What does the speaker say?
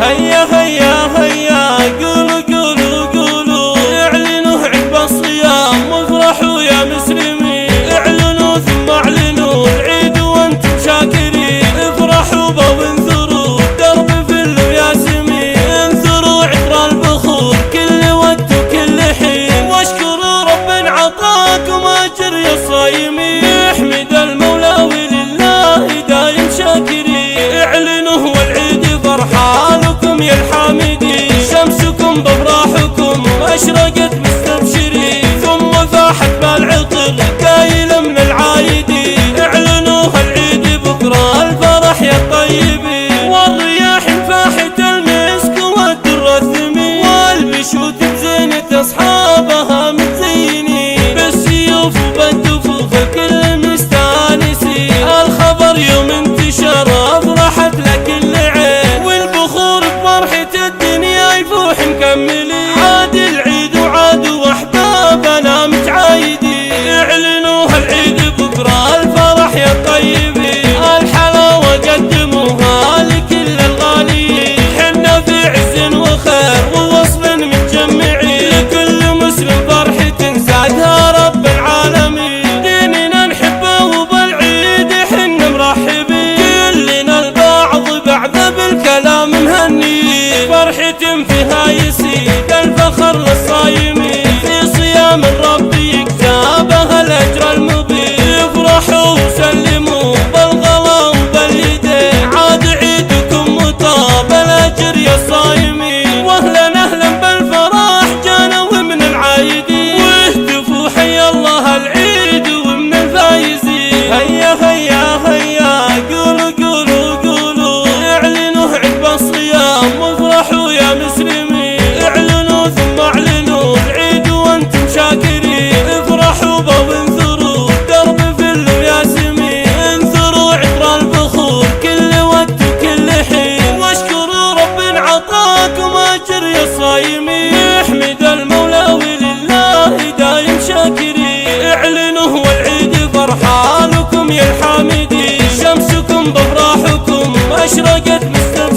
هيا هيا هيا قولوا قولوا قولوا، اعلنوا عقب الصيام وافرحوا يا مسلمين، اعلنوا ثم اعلنوا العيد وانتم شاكرين، افرحوا وانثروا الدرب فل وياسمين، انثروا عطر البخور كل وقت وكل حين، واشكروا رب عطاكم اجر يا الصايمين، احمد المولى ولله دايم شاكرين، اعلنوا والعيد فرحانكم يا الحامدين، شمسكم بافراحكم اشرقت مستبشرين، ثم فاحت بالعطر قايله من العايدين، اعلنوا العيد بكره الفرح يا الطيبين، والرياح فاحت المسك والدر الثمين، والبشوت بزينة اصحابها متزينين، بالسيوف وبالدفوف الكل مستانسين، الخبر يوم انتشر افرحت لكل عين، والبخور بفرحة الدنيا يفوح مكملين، عاد العيد وعادوا واحبابنا متعايدين، اعلنوا العيد بكره الفرح يا الطيبين، الحلاوة قدموها لكل الغاليين، حنا في عز وخير ووصل متجمعين، لكل مسلم فرحة زادها رب العالمين، ديننا نحبه وبالعيد حنا مرحبين، كلنا البعض بعد بالكلام مهنيين، فرحة فيها يسيد الفخر للصايمين، في صيام الرب يكتابها الاجر المبين، افرحوا وسلموا بالغلا وباليدين، عاد عيدكم وطاب الاجر يا الصايمين، واهلا اهلا بالفرح جانا ومن العايدين، واهتفوا حي الله العيد ومن الفايزين، هيا هيا هيا قولوا قولوا قولوا، اعلنوا عقب الصيام وافرحوا يا مسلمين، اعلنوا ثم اعلنوا العيد وانتم شاكرين، افرحوا وانثروا الدرب فل وياسمين، انثروا عطر البخور كل وقت وكل حين، واشكروا رب عطاكم اجر يا الصايمين، احمد المولى ولله دايم شاكرين، اعلنوا والعيد فرحانكم يا الحامدين، شمسكم بافراحكم اشرقت مستمرين.